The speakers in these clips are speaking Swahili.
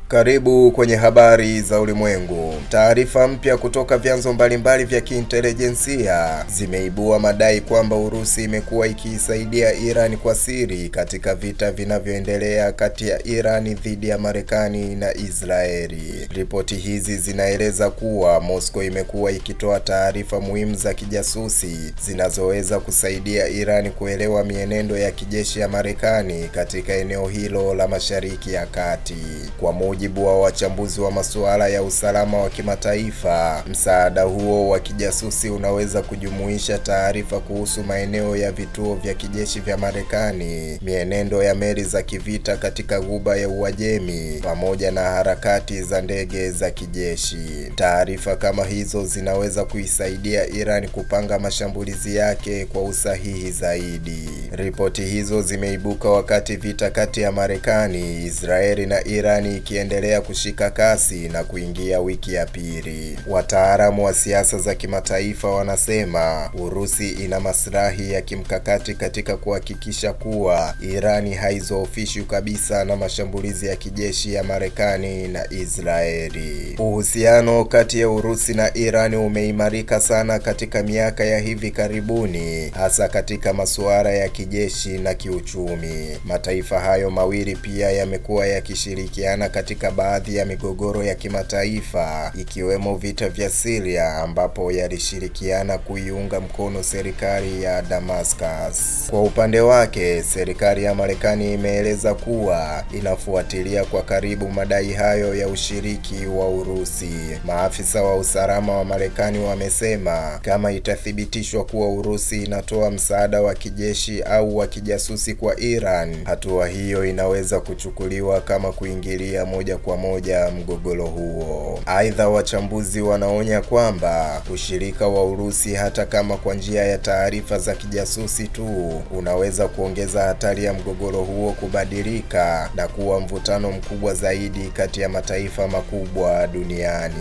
Karibu kwenye habari za ulimwengu. Taarifa mpya kutoka vyanzo mbalimbali vya kiintelijensia zimeibua madai kwamba Urusi imekuwa ikiisaidia Iran kwa siri katika vita vinavyoendelea kati ya Iran dhidi ya Marekani na Israeli. Ripoti hizi zinaeleza kuwa Moscow imekuwa ikitoa taarifa muhimu za kijasusi zinazoweza kusaidia Iran kuelewa mienendo ya kijeshi ya Marekani katika eneo hilo la Mashariki ya Kati. Kwa mujibu wa wachambuzi wa masuala ya usalama wa kimataifa, msaada huo wa kijasusi unaweza kujumuisha taarifa kuhusu maeneo ya vituo vya kijeshi vya Marekani, mienendo ya meli za kivita katika Ghuba ya Uajemi, pamoja na harakati za ndege za kijeshi. Taarifa kama hizo zinaweza kuisaidia Iran kupanga mashambulizi yake kwa usahihi zaidi. Ripoti hizo zimeibuka wakati vita kati ya Marekani, Israeli na Iran ikiendelea kushika kasi na kuingia wiki ya pili. Wataalamu wa siasa za kimataifa wanasema Urusi ina maslahi ya kimkakati katika kuhakikisha kuwa Irani haizoofishwi kabisa na mashambulizi ya kijeshi ya Marekani na Israeli. Uhusiano kati ya Urusi na Irani umeimarika sana katika miaka ya hivi karibuni, hasa katika masuala ya kijeshi na kiuchumi. Mataifa hayo mawili pia yamekuwa yakishirikiana katika baadhi ya migogoro ya kimataifa, ikiwemo vita vya Syria ambapo yalishirikiana kuiunga mkono serikali ya Damascus. Kwa upande wake, serikali ya Marekani imeeleza kuwa inafuatilia kwa karibu madai hayo ya ushiriki wa Urusi. Maafisa wa usalama wa Marekani wamesema kama itathibitishwa kuwa Urusi inatoa msaada wa kijeshi au wa kijasusi kwa Iran, hatua hiyo inaweza kuchukuliwa kama kuingilia moja kwa moja mgogoro huo. Aidha, wachambuzi wanaonya kwamba ushirika wa Urusi, hata kama kwa njia ya taarifa za kijasusi tu, unaweza kuongeza hatari ya mgogoro huo kubadilika na kuwa mvutano mkubwa zaidi kati ya mataifa makubwa duniani.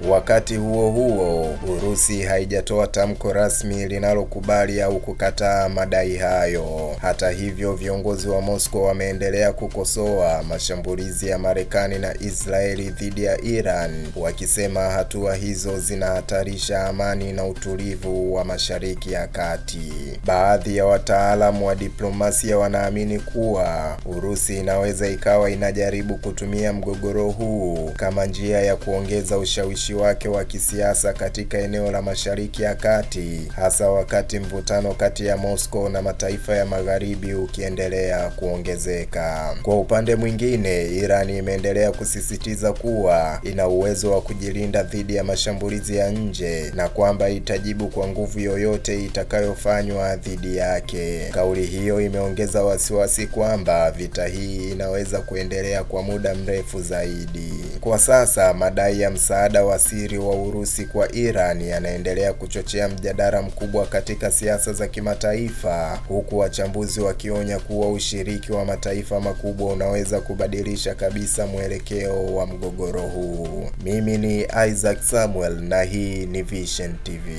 Wakati huo huo, Urusi haijatoa tamko rasmi linalokubali au kukataa madai hayo. Hata hivyo, viongozi wa Moscow wameendelea kukosoa mashambulizi ya Marekani na Israeli dhidi ya Iran, wakisema hatua hizo zinahatarisha amani na utulivu wa Mashariki ya Kati. Baadhi ya wataalamu wa diplomasia wanaamini kuwa Urusi inaweza ikawa inajaribu kutumia mgogoro huu kama njia ya kuongeza ushawishi wake wa kisiasa katika eneo la Mashariki ya Kati, hasa wakati mvutano kati ya Moscow na mataifa ya Magharibi ukiendelea kuongezeka. Kwa upande mwingine, Iran imeendelea kusisitiza kuwa ina uwezo wa kujilinda dhidi ya mashambulizi ya nje na kwamba itajibu kwa nguvu yoyote itakayofanywa dhidi yake. Kauli hiyo imeongeza wasiwasi kwamba vita hii inaweza kuendelea kwa muda mrefu zaidi. Kwa sasa, madai ya msaada wa siri wa Urusi kwa Iran yanaendelea kuchochea mjadala mkubwa katika siasa za kimataifa, huku wachambuzi wakionya kuwa ushiriki wa mataifa makubwa unaweza kubadilisha kabisa mwelekeo wa mgogoro huu. Mimi ni Isaac Samuel na hii ni Vision TV.